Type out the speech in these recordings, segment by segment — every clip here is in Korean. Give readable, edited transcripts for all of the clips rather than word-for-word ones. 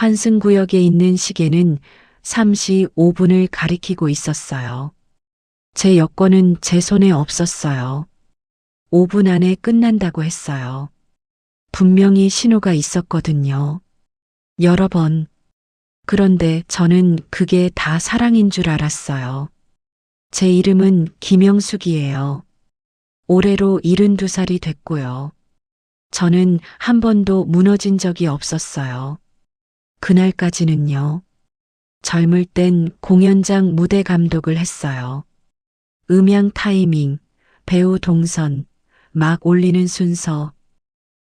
환승구역에 있는 시계는 3시 5분을 가리키고 있었어요. 제 여권은 제 손에 없었어요. 5분 안에 끝난다고 했어요. 분명히 신호가 있었거든요. 여러 번. 그런데 저는 그게 다 사랑인 줄 알았어요. 제 이름은 김영숙이에요. 올해로 72살이 됐고요. 저는 한 번도 무너진 적이 없었어요. 그날까지는요. 젊을 땐 공연장 무대 감독을 했어요. 음향 타이밍, 배우 동선, 막 올리는 순서,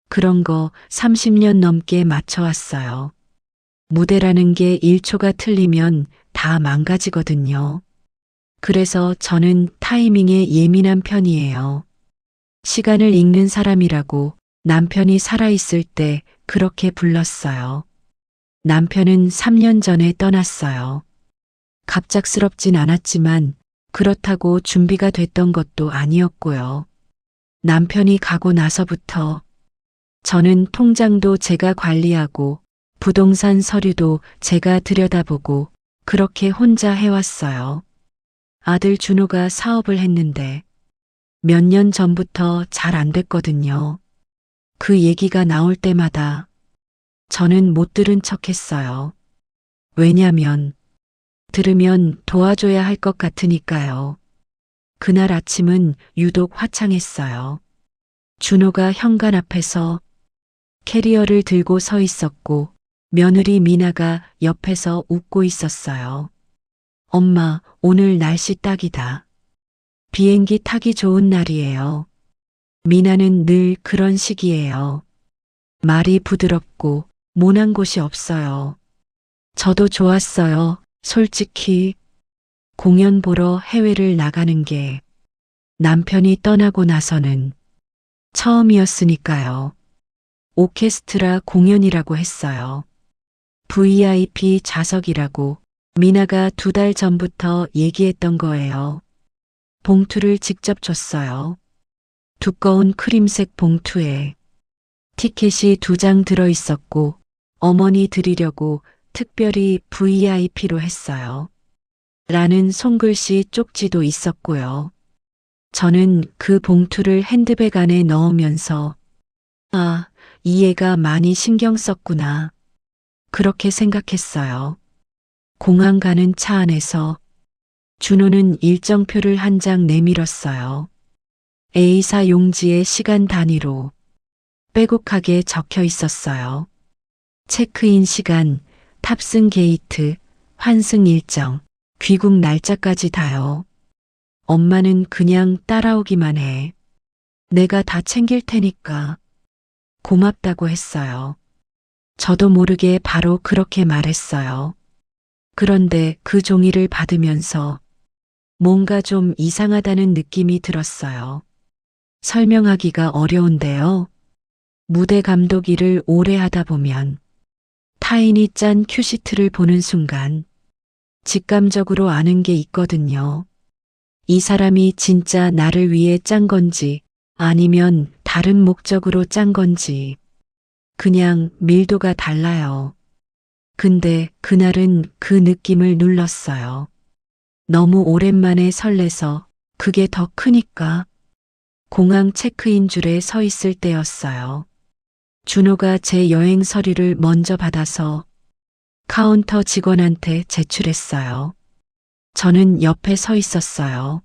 그런 거 30년 넘게 맞춰왔어요. 무대라는 게 1초가 틀리면 다 망가지거든요. 그래서 저는 타이밍에 예민한 편이에요. 시간을 읽는 사람이라고 남편이 살아있을 때 그렇게 불렀어요. 남편은 3년 전에 떠났어요. 갑작스럽진 않았지만 그렇다고 준비가 됐던 것도 아니었고요. 남편이 가고 나서부터 저는 통장도 제가 관리하고 부동산 서류도 제가 들여다보고 그렇게 혼자 해왔어요. 아들 준호가 사업을 했는데 몇 년 전부터 잘 안 됐거든요. 그 얘기가 나올 때마다 저는 못 들은 척 했어요. 왜냐면 들으면 도와줘야 할 것 같으니까요. 그날 아침은 유독 화창했어요. 준호가 현관 앞에서 캐리어를 들고 서 있었고 며느리 미나가 옆에서 웃고 있었어요. 엄마, 오늘 날씨 딱이다. 비행기 타기 좋은 날이에요. 미나는 늘 그런 식이에요. 말이 부드럽고 모난 곳이 없어요. 저도 좋았어요. 솔직히 공연 보러 해외를 나가는 게 남편이 떠나고 나서는 처음이었으니까요. 오케스트라 공연이라고 했어요. VIP 좌석이라고 미나가 2달 전부터 얘기했던 거예요. 봉투를 직접 줬어요. 두꺼운 크림색 봉투에 티켓이 2장 들어 있었고 어머니 드리려고 특별히 VIP로 했어요. 라는 손글씨 쪽지도 있었고요. 저는 그 봉투를 핸드백 안에 넣으면서 아, 이 애가 많이 신경 썼구나. 그렇게 생각했어요. 공항 가는 차 안에서 준호는 일정표를 한 장 내밀었어요. A사 용지에 시간 단위로 빼곡하게 적혀 있었어요. 체크인 시간, 탑승 게이트, 환승 일정, 귀국 날짜까지 다요. 엄마는 그냥 따라오기만 해. 내가 다 챙길 테니까. 고맙다고 했어요. 저도 모르게 바로 그렇게 말했어요. 그런데 그 종이를 받으면서 뭔가 좀 이상하다는 느낌이 들었어요. 설명하기가 어려운데요. 무대 감독 일을 오래 하다 보면 타인이 짠 큐시트를 보는 순간 직감적으로 아는 게 있거든요. 이 사람이 진짜 나를 위해 짠 건지 아니면 다른 목적으로 짠 건지 그냥 밀도가 달라요. 근데 그날은 그 느낌을 눌렀어요. 너무 오랜만에 설레서 그게 더 크니까 공항 체크인 줄에 서 있을 때였어요. 준호가 제 여행 서류를 먼저 받아서 카운터 직원한테 제출했어요. 저는 옆에 서 있었어요.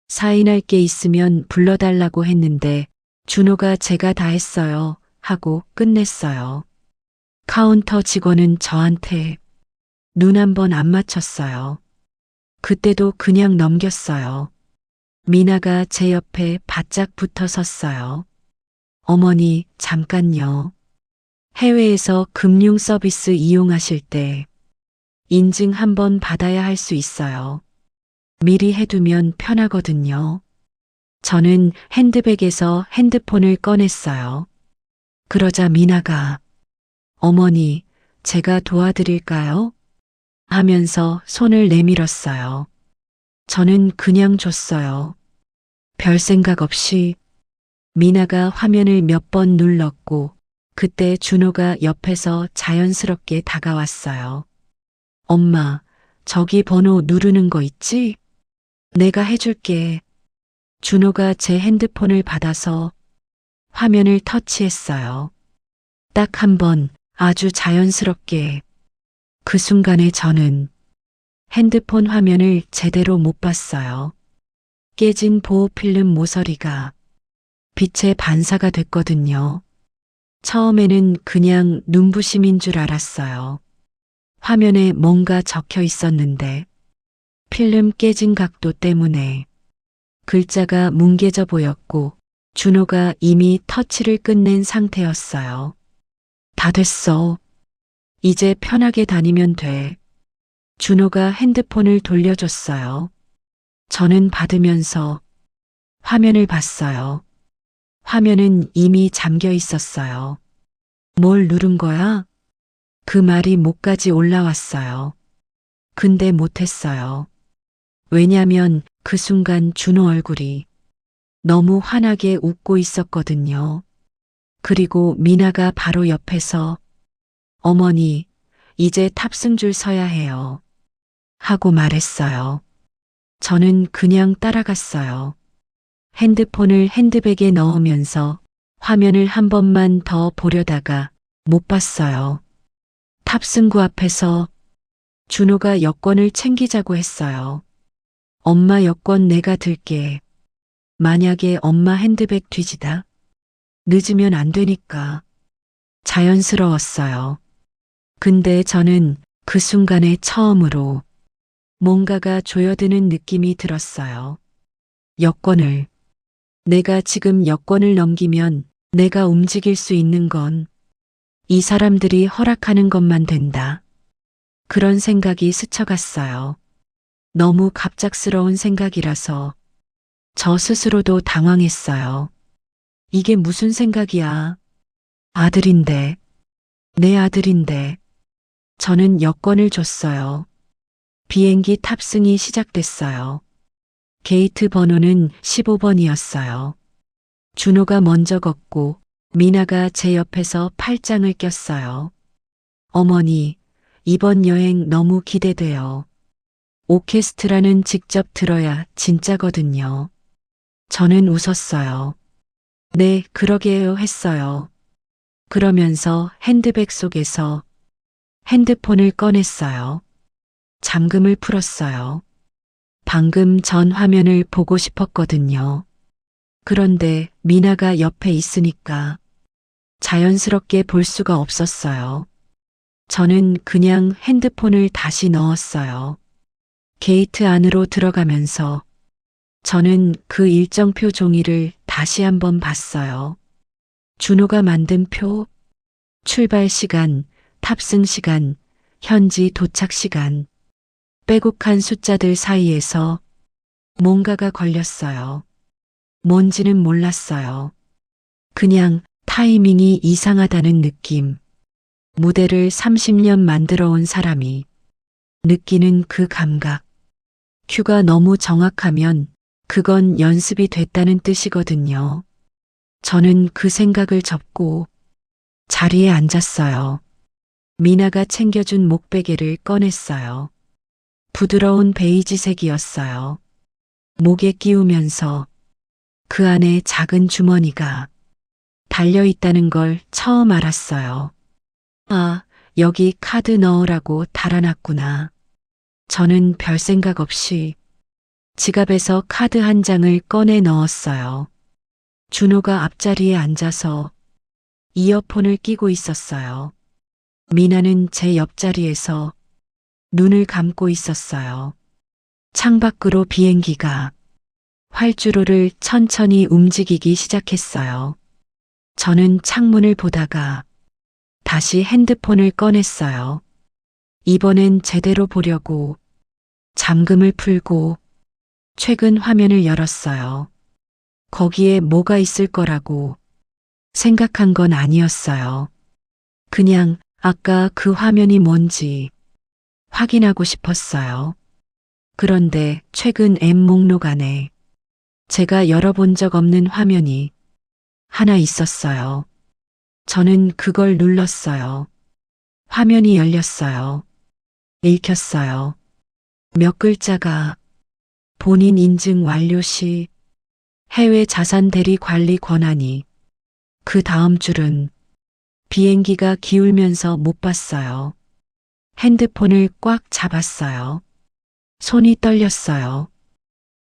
사인할 게 있으면 불러달라고 했는데 준호가 제가 다 했어요 하고 끝냈어요. 카운터 직원은 저한테 눈 한 번 안 맞췄어요. 그때도 그냥 넘겼어요. 미나가 제 옆에 바짝 붙어 섰어요. 어머니, 잠깐요. 해외에서 금융 서비스 이용하실 때 인증 한번 받아야 할 수 있어요. 미리 해두면 편하거든요. 저는 핸드백에서 핸드폰을 꺼냈어요. 그러자 미나가 어머니, 제가 도와드릴까요? 하면서 손을 내밀었어요. 저는 그냥 줬어요. 별 생각 없이 미나가 화면을 몇 번 눌렀고 그때 준호가 옆에서 자연스럽게 다가왔어요. 엄마, 저기 번호 누르는 거 있지? 내가 해줄게. 준호가 제 핸드폰을 받아서 화면을 터치했어요. 딱 한 번, 아주 자연스럽게. 그 순간에 저는 핸드폰 화면을 제대로 못 봤어요. 깨진 보호필름 모서리가 빛의 반사가 됐거든요. 처음에는 그냥 눈부심인 줄 알았어요. 화면에 뭔가 적혀 있었는데 필름 깨진 각도 때문에 글자가 뭉개져 보였고 준호가 이미 터치를 끝낸 상태였어요. 다 됐어. 이제 편하게 다니면 돼. 준호가 핸드폰을 돌려줬어요. 저는 받으면서 화면을 봤어요. 화면은 이미 잠겨 있었어요. 뭘 누른 거야? 그 말이 목까지 올라왔어요. 근데 못했어요. 왜냐면 그 순간 준호 얼굴이 너무 환하게 웃고 있었거든요. 그리고 미나가 바로 옆에서 어머니, 이제 탑승줄 서야 해요. 하고 말했어요. 저는 그냥 따라갔어요. 핸드폰을 핸드백에 넣으면서 화면을 한 번만 더 보려다가 못 봤어요. 탑승구 앞에서 준호가 여권을 챙기자고 했어요. 엄마 여권 내가 들게. 만약에 엄마 핸드백 뒤지다. 늦으면 안 되니까. 자연스러웠어요. 근데 저는 그 순간에 처음으로 뭔가가 조여드는 느낌이 들었어요. 여권을. 내가 지금 여권을 넘기면 내가 움직일 수 있는 건 이 사람들이 허락하는 것만 된다. 그런 생각이 스쳐갔어요. 너무 갑작스러운 생각이라서 저 스스로도 당황했어요. 이게 무슨 생각이야? 아들인데, 내 아들인데. 저는 여권을 줬어요. 비행기 탑승이 시작됐어요. 게이트 번호는 15번이었어요. 준호가 먼저 걷고 미나가 제 옆에서 팔짱을 꼈어요. 어머니, 이번 여행 너무 기대돼요. 오케스트라는 직접 들어야 진짜거든요. 저는 웃었어요. 네, 그러게요 했어요. 그러면서 핸드백 속에서 핸드폰을 꺼냈어요. 잠금을 풀었어요. 방금 전 화면을 보고 싶었거든요. 그런데 미나가 옆에 있으니까 자연스럽게 볼 수가 없었어요. 저는 그냥 핸드폰을 다시 넣었어요. 게이트 안으로 들어가면서 저는 그 일정표 종이를 다시 한번 봤어요. 준호가 만든 표, 출발 시간, 탑승 시간, 현지 도착 시간, 빼곡한 숫자들 사이에서 뭔가가 걸렸어요. 뭔지는 몰랐어요. 그냥 타이밍이 이상하다는 느낌. 무대를 30년 만들어 온 사람이 느끼는 그 감각. 큐가 너무 정확하면 그건 연습이 됐다는 뜻이거든요. 저는 그 생각을 접고 자리에 앉았어요. 미나가 챙겨준 목베개를 꺼냈어요. 부드러운 베이지색이었어요. 목에 끼우면서 그 안에 작은 주머니가 달려있다는 걸 처음 알았어요. 아, 여기 카드 넣으라고 달아놨구나. 저는 별 생각 없이 지갑에서 카드 한 장을 꺼내 넣었어요. 준호가 앞자리에 앉아서 이어폰을 끼고 있었어요. 미나는 제 옆자리에서 눈을 감고 있었어요. 창밖으로 비행기가 활주로를 천천히 움직이기 시작했어요. 저는 창문을 보다가 다시 핸드폰을 꺼냈어요. 이번엔 제대로 보려고 잠금을 풀고 최근 화면을 열었어요. 거기에 뭐가 있을 거라고 생각한 건 아니었어요. 그냥 아까 그 화면이 뭔지 확인하고 싶었어요. 그런데 최근 앱 목록 안에 제가 열어본 적 없는 화면이 하나 있었어요. 저는 그걸 눌렀어요. 화면이 열렸어요. 읽혔어요. 몇 글자가 본인 인증 완료 시 해외 자산 대리 관리 권한이 그 다음 줄은 비행기가 기울면서 못 봤어요. 핸드폰을 꽉 잡았어요. 손이 떨렸어요.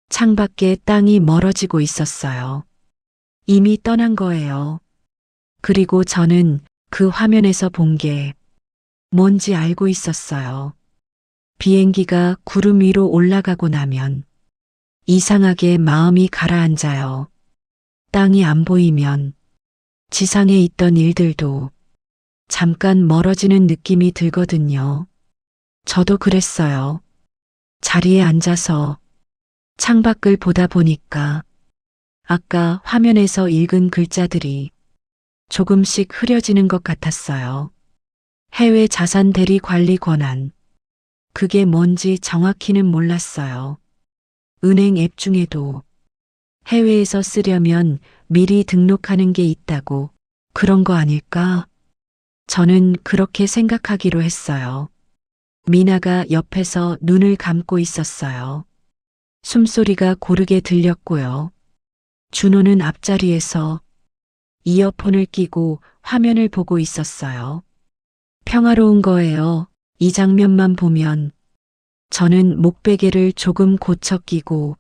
창밖에 땅이 멀어지고 있었어요. 이미 떠난 거예요. 그리고 저는 그 화면에서 본 게 뭔지 알고 있었어요. 비행기가 구름 위로 올라가고 나면 이상하게 마음이 가라앉아요. 땅이 안 보이면 지상에 있던 일들도 잠깐 멀어지는 느낌이 들거든요. 저도 그랬어요. 자리에 앉아서 창밖을 보다 보니까 아까 화면에서 읽은 글자들이 조금씩 흐려지는 것 같았어요. 해외 자산 대리 관리 권한. 그게 뭔지 정확히는 몰랐어요. 은행 앱 중에도 해외에서 쓰려면 미리 등록하는 게 있다고 그런 거 아닐까? 저는 그렇게 생각하기로 했어요. 미나가 옆에서 눈을 감고 있었어요. 숨소리가 고르게 들렸고요. 준호는 앞자리에서 이어폰을 끼고 화면을 보고 있었어요. 평화로운 거예요. 이 장면만 보면 저는 목베개를 조금 고쳐 끼고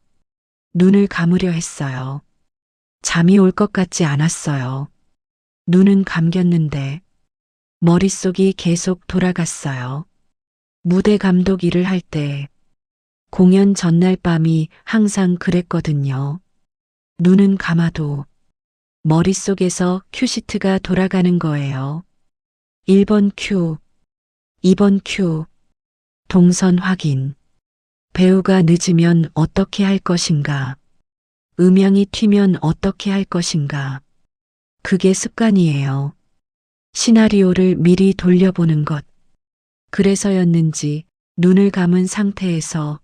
눈을 감으려 했어요. 잠이 올 것 같지 않았어요. 눈은 감겼는데 머릿속이 계속 돌아갔어요. 무대 감독 일을 할 때 공연 전날 밤이 항상 그랬거든요. 눈은 감아도 머릿속에서 큐시트가 돌아가는 거예요. 1번 큐, 2번 큐, 동선 확인. 배우가 늦으면 어떻게 할 것인가? 음향이 튀면 어떻게 할 것인가? 그게 습관이에요. 시나리오를 미리 돌려보는 것. 그래서였는지 눈을 감은 상태에서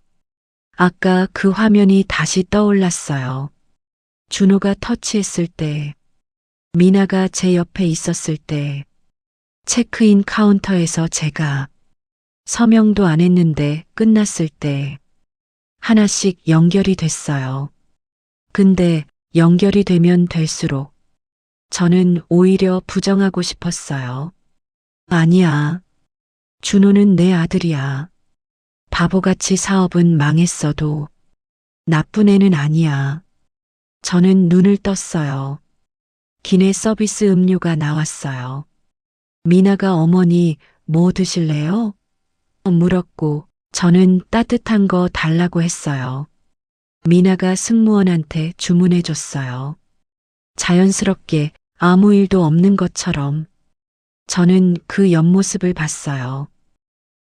아까 그 화면이 다시 떠올랐어요. 준호가 터치했을 때, 미나가 제 옆에 있었을 때, 체크인 카운터에서 제가 서명도 안 했는데 끝났을 때 하나씩 연결이 됐어요. 근데 연결이 되면 될수록 저는 오히려 부정하고 싶었어요. 아니야. 준호는 내 아들이야. 바보같이 사업은 망했어도 나쁜 애는 아니야. 저는 눈을 떴어요. 기내 서비스 음료가 나왔어요. 미나가 어머니 뭐 드실래요? 물었고 저는 따뜻한 거 달라고 했어요. 미나가 승무원한테 주문해 줬어요. 자연스럽게 아무 일도 없는 것처럼 저는 그 옆모습을 봤어요.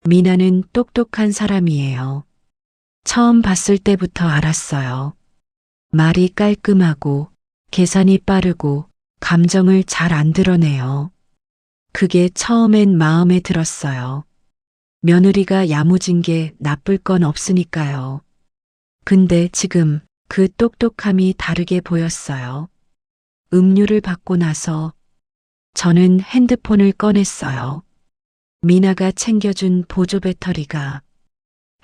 미나는 똑똑한 사람이에요. 처음 봤을 때부터 알았어요. 말이 깔끔하고 계산이 빠르고 감정을 잘 안 드러내요. 그게 처음엔 마음에 들었어요. 며느리가 야무진 게 나쁠 건 없으니까요. 근데 지금 그 똑똑함이 다르게 보였어요. 음료를 받고 나서 저는 핸드폰을 꺼냈어요. 미나가 챙겨준 보조 배터리가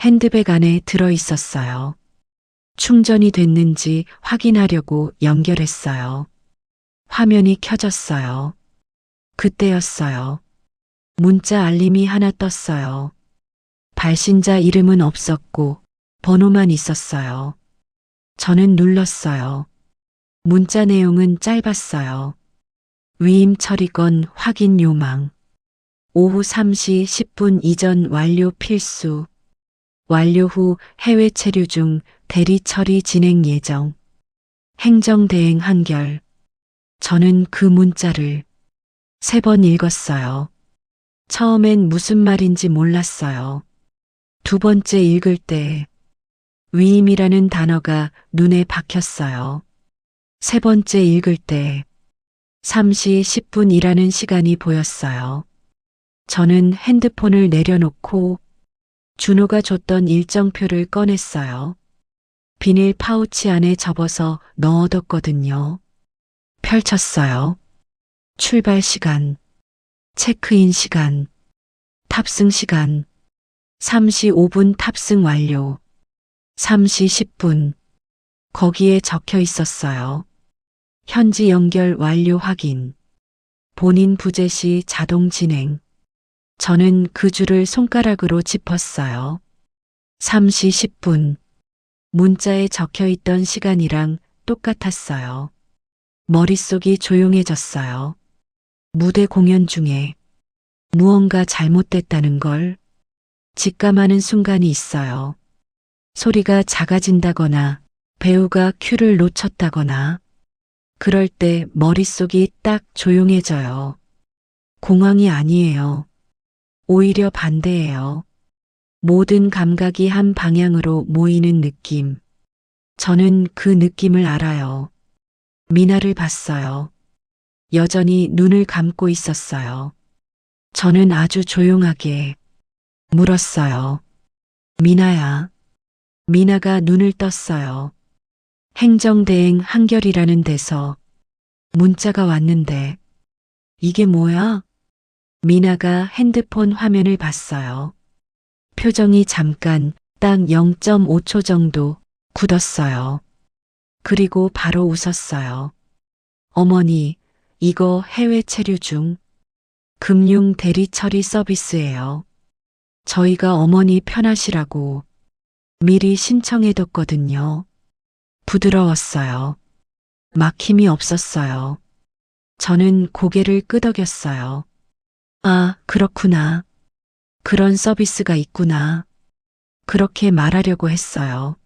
핸드백 안에 들어 있었어요. 충전이 됐는지 확인하려고 연결했어요. 화면이 켜졌어요. 그때였어요. 문자 알림이 하나 떴어요. 발신자 이름은 없었고 번호만 있었어요. 저는 눌렀어요. 문자 내용은 짧았어요. 위임 처리건 확인 요망. 오후 3시 10분 이전 완료 필수. 완료 후 해외 체류 중 대리 처리 진행 예정. 행정 대행 한결. 저는 그 문자를 3번 읽었어요. 처음엔 무슨 말인지 몰랐어요. 두 번째 읽을 때 위임이라는 단어가 눈에 박혔어요. 세 번째 읽을 때 3시 10분이라는 시간이 보였어요. 저는 핸드폰을 내려놓고 준호가 줬던 일정표를 꺼냈어요. 비닐 파우치 안에 접어서 넣어뒀거든요. 펼쳤어요. 출발 시간, 체크인 시간, 탑승 시간, 3시 5분 탑승 완료, 3시 10분. 거기에 적혀 있었어요. 현지 연결 완료 확인. 본인 부재 시 자동 진행. 저는 그 줄을 손가락으로 짚었어요. 3시 10분. 문자에 적혀 있던 시간이랑 똑같았어요. 머릿속이 조용해졌어요. 무대 공연 중에 무언가 잘못됐다는 걸 직감하는 순간이 있어요. 소리가 작아진다거나 배우가 큐를 놓쳤다거나 그럴 때 머릿속이 딱 조용해져요. 공황이 아니에요. 오히려 반대예요. 모든 감각이 한 방향으로 모이는 느낌. 저는 그 느낌을 알아요. 미나를 봤어요. 여전히 눈을 감고 있었어요. 저는 아주 조용하게 물었어요. 미나야. 미나가 눈을 떴어요. 행정대행 한결이라는 데서 문자가 왔는데 이게 뭐야? 미나가 핸드폰 화면을 봤어요. 표정이 잠깐 딱 0.5초 정도 굳었어요. 그리고 바로 웃었어요. 어머니, 이거 해외 체류 중 금융 대리 처리 서비스예요. 저희가 어머니 편하시라고 미리 신청해뒀거든요. 부드러웠어요. 막힘이 없었어요. 저는 고개를 끄덕였어요. 아, 그렇구나. 그런 서비스가 있구나. 그렇게 말하려고 했어요.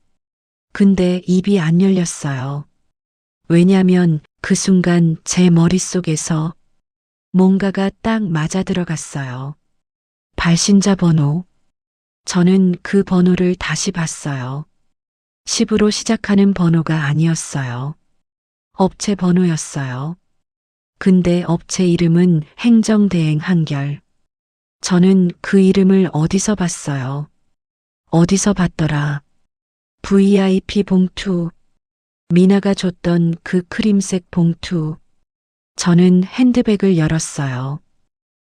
근데 입이 안 열렸어요. 왜냐면 그 순간 제 머릿속에서 뭔가가 딱 맞아 들어갔어요. 발신자 번호. 저는 그 번호를 다시 봤어요. 10으로 시작하는 번호가 아니었어요. 업체 번호였어요. 근데 업체 이름은 행정대행 한결. 저는 그 이름을 어디서 봤어요. 어디서 봤더라. VIP 봉투. 미나가 줬던 그 크림색 봉투. 저는 핸드백을 열었어요.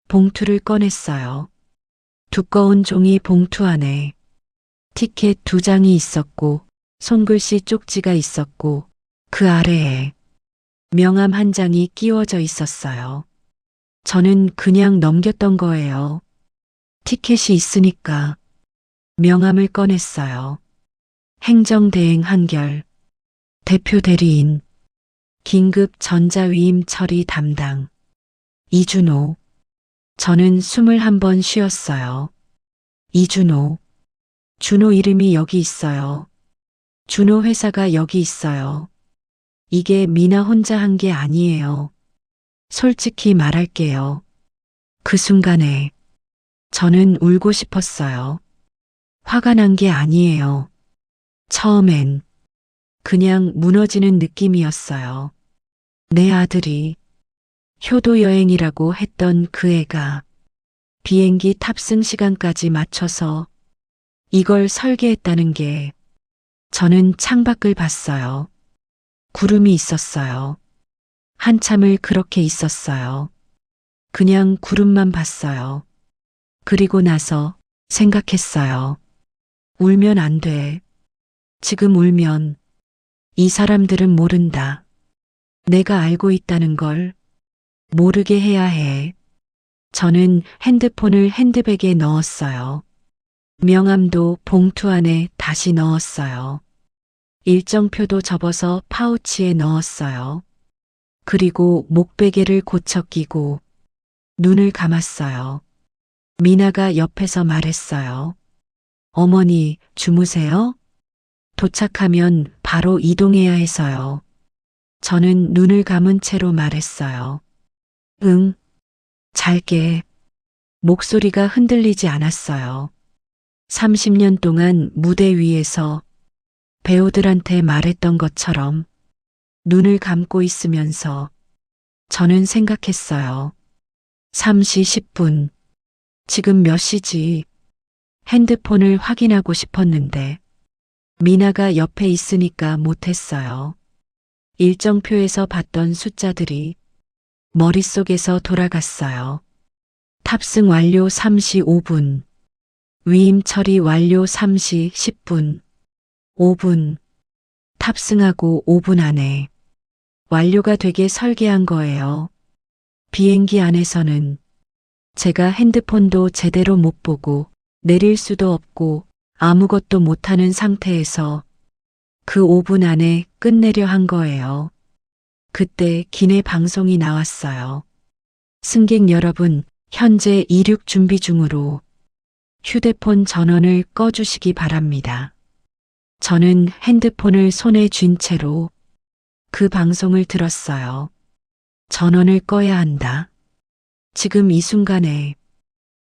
봉투를 꺼냈어요. 두꺼운 종이 봉투 안에 티켓 2장이 있었고 손글씨 쪽지가 있었고 그 아래에 명함 1장이 끼워져 있었어요. 저는 그냥 넘겼던 거예요. 티켓이 있으니까 명함을 꺼냈어요. 행정대행 한결, 대표 대리인, 긴급 전자위임 처리 담당, 이준호. 저는 숨을 한번 쉬었어요. 이준호. 준호 이름이 여기 있어요. 준호 회사가 여기 있어요. 이게 미나 혼자 한 게 아니에요. 솔직히 말할게요. 그 순간에 저는 울고 싶었어요. 화가 난 게 아니에요. 처음엔 그냥 무너지는 느낌이었어요. 내 아들이 효도 여행이라고 했던 그 애가 비행기 탑승 시간까지 맞춰서 이걸 설계했다는 게 저는 창밖을 봤어요. 구름이 있었어요. 한참을 그렇게 있었어요. 그냥 구름만 봤어요. 그리고 나서 생각했어요. 울면 안 돼. 지금 울면 이 사람들은 모른다. 내가 알고 있다는 걸 모르게 해야 해. 저는 핸드폰을 핸드백에 넣었어요. 명함도 봉투 안에 다시 넣었어요. 일정표도 접어서 파우치에 넣었어요. 그리고 목베개를 고쳐 끼고 눈을 감았어요. 미나가 옆에서 말했어요. 어머니, 주무세요? 도착하면 바로 이동해야 해서요. 저는 눈을 감은 채로 말했어요. 응, 잘게. 목소리가 흔들리지 않았어요. 30년 동안 무대 위에서 배우들한테 말했던 것처럼 눈을 감고 있으면서 저는 생각했어요. 3시 10분. 지금 몇 시지? 핸드폰을 확인하고 싶었는데 미나가 옆에 있으니까 못했어요. 일정표에서 봤던 숫자들이 머릿속에서 돌아갔어요. 탑승 완료 3시 5분. 위임 처리 완료 3시 10분. 5분. 탑승하고 5분 안에 완료가 되게 설계한 거예요. 비행기 안에서는 제가 핸드폰도 제대로 못 보고 내릴 수도 없고 아무것도 못하는 상태에서 그 5분 안에 끝내려 한 거예요. 그때 기내 방송이 나왔어요. 승객 여러분, 현재 이륙 준비 중으로 휴대폰 전원을 꺼주시기 바랍니다. 저는 핸드폰을 손에 쥔 채로 그 방송을 들었어요. 전원을 꺼야 한다. 지금 이 순간에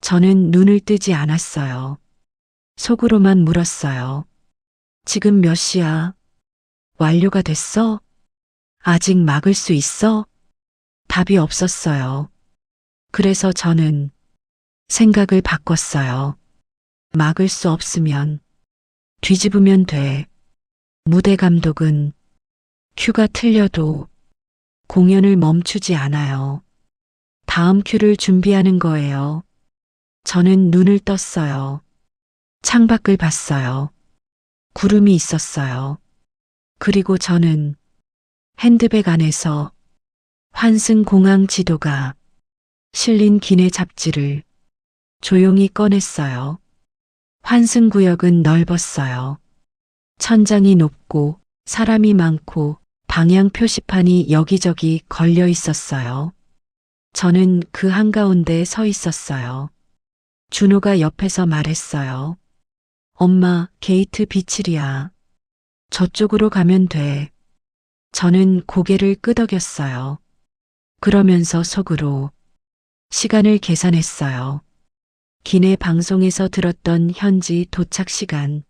저는 눈을 뜨지 않았어요. 속으로만 물었어요. 지금 몇 시야? 완료가 됐어? 아직 막을 수 있어? 답이 없었어요. 그래서 저는 생각을 바꿨어요. 막을 수 없으면 뒤집으면 돼. 무대 감독은 큐가 틀려도 공연을 멈추지 않아요. 다음 큐를 준비하는 거예요. 저는 눈을 떴어요. 창밖을 봤어요. 구름이 있었어요. 그리고 저는 핸드백 안에서 환승공항 지도가 실린 기내 잡지를 조용히 꺼냈어요. 환승구역은 넓었어요. 천장이 높고 사람이 많고 방향 표시판이 여기저기 걸려 있었어요. 저는 그 한가운데 서 있었어요. 준호가 옆에서 말했어요. 엄마, 게이트 B7이야. 저쪽으로 가면 돼. 저는 고개를 끄덕였어요. 그러면서 속으로 시간을 계산했어요. 기내 방송에서 들었던 현지 도착 시간,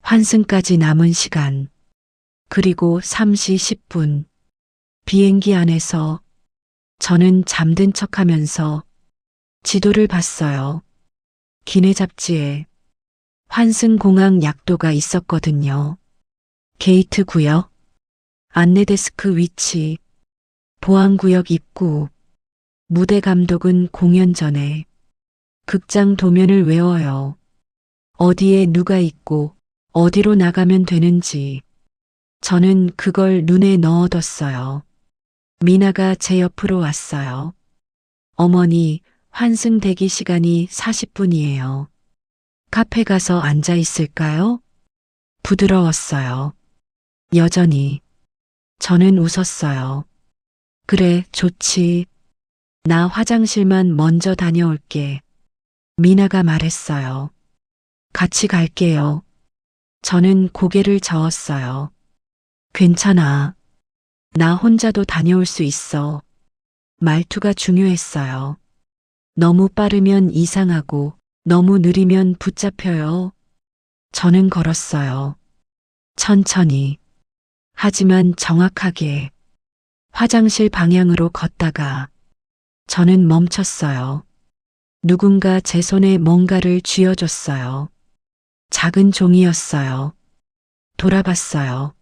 환승까지 남은 시간, 그리고 3시 10분. 비행기 안에서 저는 잠든 척하면서 지도를 봤어요. 기내 잡지에 환승공항 약도가 있었거든요. 게이트 구역, 안내 데스크 위치, 보안구역 입구, 무대 감독은 공연 전에 극장 도면을 외워요. 어디에 누가 있고 어디로 나가면 되는지. 저는 그걸 눈에 넣어뒀어요. 미나가 제 옆으로 왔어요. 어머니, 환승 대기 시간이 40분이에요. 카페 가서 앉아 있을까요? 부드러웠어요. 여전히. 저는 웃었어요. 그래, 좋지. 나 화장실만 먼저 다녀올게. 미나가 말했어요. 같이 갈게요. 저는 고개를 저었어요. 괜찮아. 나 혼자도 다녀올 수 있어. 말투가 중요했어요. 너무 빠르면 이상하고 너무 느리면 붙잡혀요. 저는 걸었어요. 천천히. 하지만 정확하게. 화장실 방향으로 걷다가 저는 멈췄어요. 누군가 제 손에 뭔가를 쥐어줬어요. 작은 종이였어요. 돌아봤어요.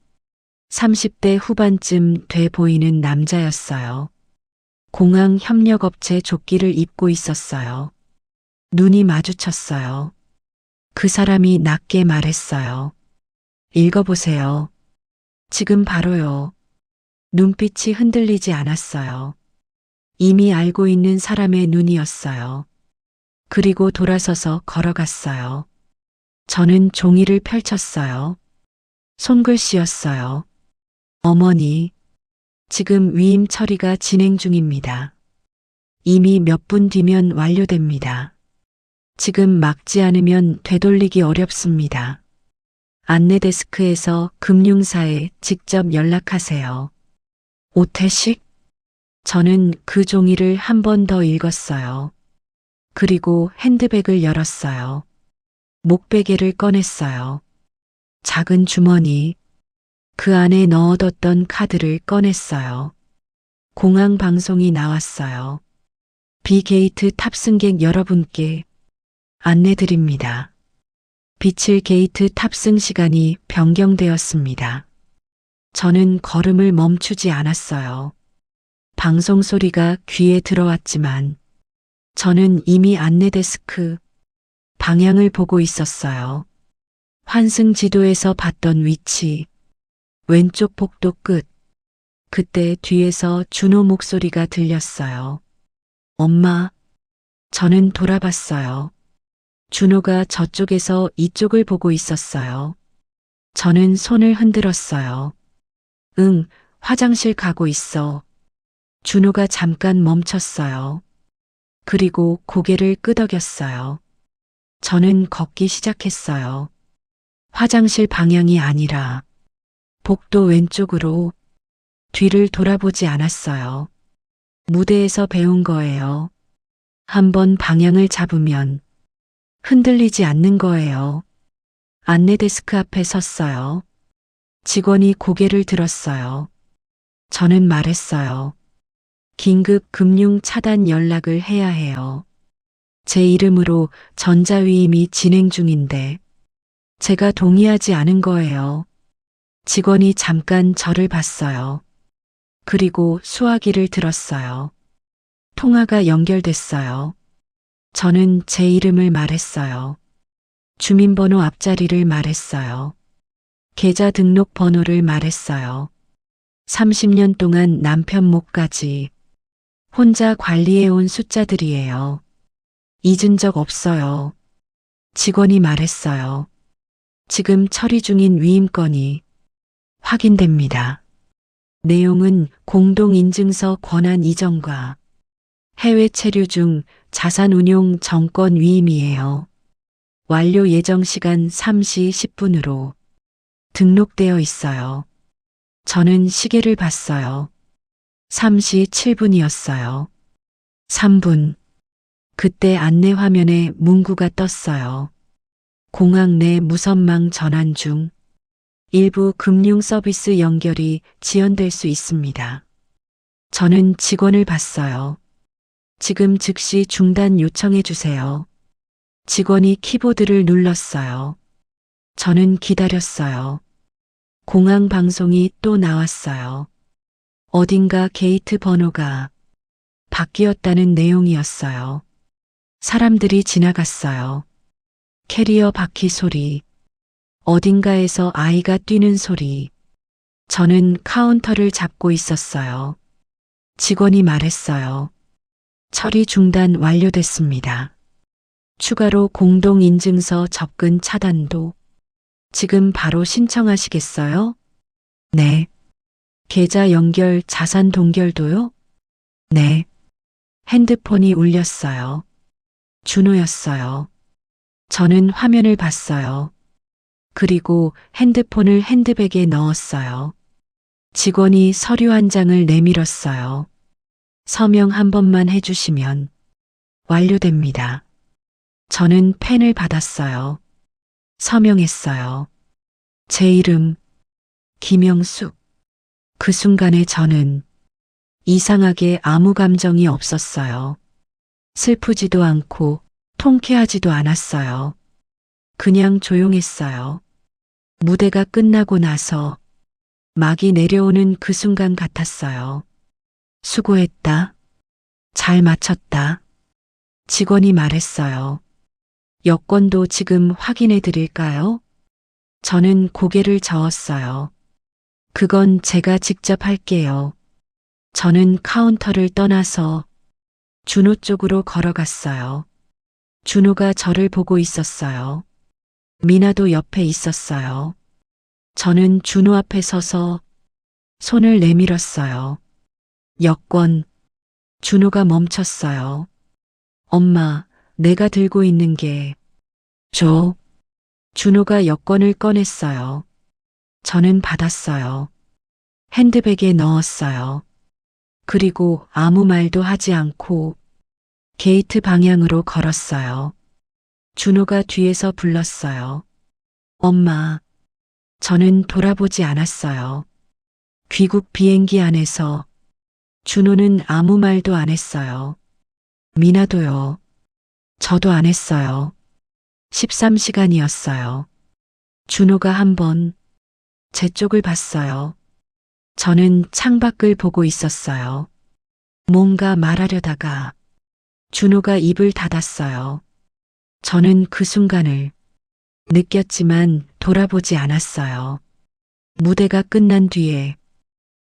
30대 후반쯤 돼 보이는 남자였어요. 공항 협력업체 조끼를 입고 있었어요. 눈이 마주쳤어요. 그 사람이 낮게 말했어요. 읽어보세요. 지금 바로요. 눈빛이 흔들리지 않았어요. 이미 알고 있는 사람의 눈이었어요. 그리고 돌아서서 걸어갔어요. 저는 종이를 펼쳤어요. 손글씨였어요. 어머니, 지금 위임 처리가 진행 중입니다. 이미 몇 분 뒤면 완료됩니다. 지금 막지 않으면 되돌리기 어렵습니다. 안내 데스크에서 금융사에 직접 연락하세요. 오태식? 저는 그 종이를 한 번 더 읽었어요. 그리고 핸드백을 열었어요. 목베개를 꺼냈어요. 작은 주머니, 그 안에 넣어뒀던 카드를 꺼냈어요. 공항 방송이 나왔어요. B게이트 탑승객 여러분께 안내드립니다. B7 게이트 탑승 시간이 변경되었습니다. 저는 걸음을 멈추지 않았어요. 방송 소리가 귀에 들어왔지만 저는 이미 안내데스크 방향을 보고 있었어요. 환승 지도에서 봤던 위치, 왼쪽 복도 끝. 그때 뒤에서 준호 목소리가 들렸어요. 엄마, 저는 돌아봤어요. 준호가 저쪽에서 이쪽을 보고 있었어요. 저는 손을 흔들었어요. 응, 화장실 가고 있어. 준호가 잠깐 멈췄어요. 그리고 고개를 끄덕였어요. 저는 걷기 시작했어요. 화장실 방향이 아니라 복도 왼쪽으로. 뒤를 돌아보지 않았어요. 무대에서 배운 거예요. 한번 방향을 잡으면 흔들리지 않는 거예요. 안내데스크 앞에 섰어요. 직원이 고개를 들었어요. 저는 말했어요. 긴급 금융 차단 연락을 해야 해요. 제 이름으로 전자위임이 진행 중인데 제가 동의하지 않은 거예요. 직원이 잠깐 저를 봤어요. 그리고 수화기를 들었어요. 통화가 연결됐어요. 저는 제 이름을 말했어요. 주민번호 앞자리를 말했어요. 계좌 등록 번호를 말했어요. 30년 동안 남편 목까지 혼자 관리해온 숫자들이에요. 잊은 적 없어요. 직원이 말했어요. 지금 처리 중인 위임건이 확인됩니다. 내용은 공동인증서 권한 이전과 해외 체류 중 자산운용 정권 위임이에요. 완료 예정 시간 3시 10분으로 등록되어 있어요. 저는 시계를 봤어요. 3시 7분이었어요. 3분. 그때 안내 화면에 문구가 떴어요. 공항 내 무선망 전환 중 일부 금융 서비스 연결이 지연될 수 있습니다. 저는 직원을 봤어요. 지금 즉시 중단 요청해 주세요. 직원이 키보드를 눌렀어요. 저는 기다렸어요. 공항 방송이 또 나왔어요. 어딘가 게이트 번호가 바뀌었다는 내용이었어요. 사람들이 지나갔어요. 캐리어 바퀴 소리, 어딘가에서 아이가 뛰는 소리. 저는 카운터를 잡고 있었어요. 직원이 말했어요. 처리 중단 완료됐습니다. 추가로 공동인증서 접근 차단도 지금 바로 신청하시겠어요? 네. 계좌 연결 자산 동결도요? 네. 핸드폰이 울렸어요. 준호였어요. 저는 화면을 봤어요. 그리고 핸드폰을 핸드백에 넣었어요. 직원이 서류 한 장을 내밀었어요. 서명 한 번만 해주시면 완료됩니다. 저는 펜을 받았어요. 서명했어요. 제 이름, 김영숙. 그 순간에 저는 이상하게 아무 감정이 없었어요. 슬프지도 않고 통쾌하지도 않았어요. 그냥 조용했어요. 무대가 끝나고 나서 막이 내려오는 그 순간 같았어요. 수고했다. 잘 마쳤다. 직원이 말했어요. 여권도 지금 확인해 드릴까요? 저는 고개를 저었어요. 그건 제가 직접 할게요. 저는 카운터를 떠나서 준호 쪽으로 걸어갔어요. 준호가 저를 보고 있었어요. 미나도 옆에 있었어요. 저는 준호 앞에 서서 손을 내밀었어요. 여권. 준호가 멈췄어요. 엄마, 내가 들고 있는 게 줘. 준호가 여권을 꺼냈어요. 저는 받았어요. 핸드백에 넣었어요. 그리고 아무 말도 하지 않고 게이트 방향으로 걸었어요. 준호가 뒤에서 불렀어요. 엄마. 저는 돌아보지 않았어요. 귀국 비행기 안에서 준호는 아무 말도 안 했어요. 미나도요. 저도 안 했어요. 13시간이었어요. 준호가 한 번 제 쪽을 봤어요. 저는 창밖을 보고 있었어요. 뭔가 말하려다가 준호가 입을 닫았어요. 저는 그 순간을 느꼈지만 돌아보지 않았어요. 무대가 끝난 뒤에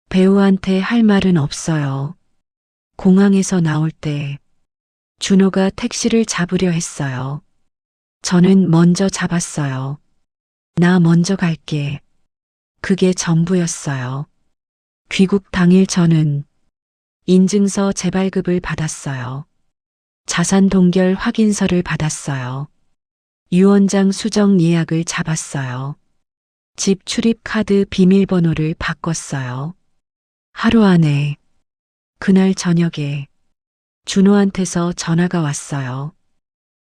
배우한테 할 말은 없어요. 공항에서 나올 때 준호가 택시를 잡으려 했어요. 저는 먼저 잡았어요. 나 먼저 갈게. 그게 전부였어요. 귀국 당일 저는 인증서 재발급을 받았어요. 자산 동결 확인서를 받았어요. 유언장 수정 예약을 잡았어요. 집 출입 카드 비밀번호를 바꿨어요. 하루 안에 그날 저녁에 준호한테서 전화가 왔어요.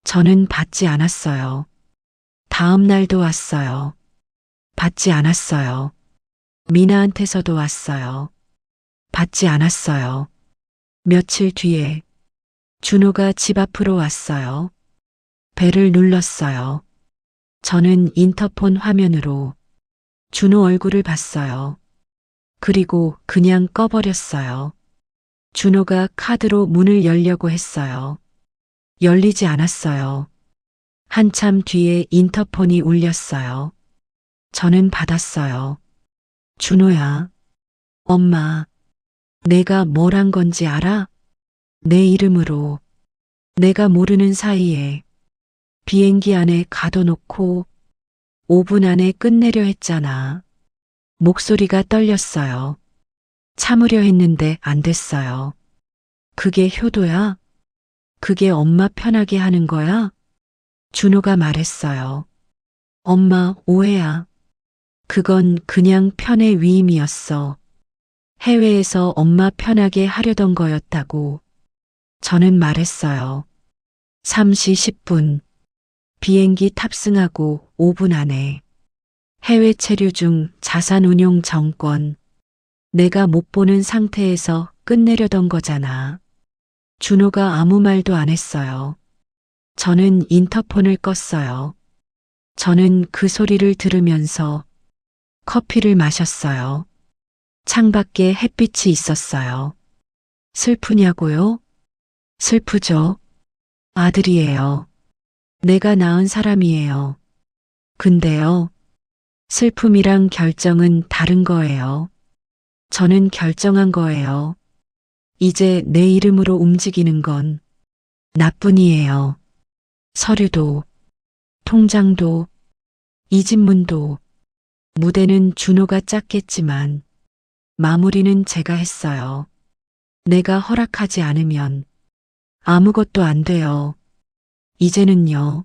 저는 받지 않았어요. 다음 날도 왔어요. 받지 않았어요. 미나한테서도 왔어요. 받지 않았어요. 며칠 뒤에 준호가 집 앞으로 왔어요. 벨을 눌렀어요. 저는 인터폰 화면으로 준호 얼굴을 봤어요. 그리고 그냥 꺼버렸어요. 준호가 카드로 문을 열려고 했어요. 열리지 않았어요. 한참 뒤에 인터폰이 울렸어요. 저는 받았어요. 준호야. 엄마. 내가 뭘 한 건지 알아? 내 이름으로 내가 모르는 사이에 비행기 안에 가둬놓고 5분 안에 끝내려 했잖아. 목소리가 떨렸어요. 참으려 했는데 안 됐어요. 그게 효도야? 그게 엄마 편하게 하는 거야? 준호가 말했어요. 엄마 오해야. 그건 그냥 편의 위임이었어. 해외에서 엄마 편하게 하려던 거였다고. 저는 말했어요. 3시 10분. 비행기 탑승하고 5분 안에. 해외 체류 중 자산운용 정권. 내가 못 보는 상태에서 끝내려던 거잖아. 준호가 아무 말도 안 했어요. 저는 인터폰을 껐어요. 저는 그 소리를 들으면서 커피를 마셨어요. 창밖에 햇빛이 있었어요. 슬프냐고요? 슬프죠. 아들이에요. 내가 낳은 사람이에요. 근데요. 슬픔이랑 결정은 다른 거예요. 저는 결정한 거예요. 이제 내 이름으로 움직이는 건 나뿐이에요. 서류도, 통장도, 이직문도, 무대는 준호가 짰겠지만 마무리는 제가 했어요. 내가 허락하지 않으면 아무것도 안 돼요. 이제는요.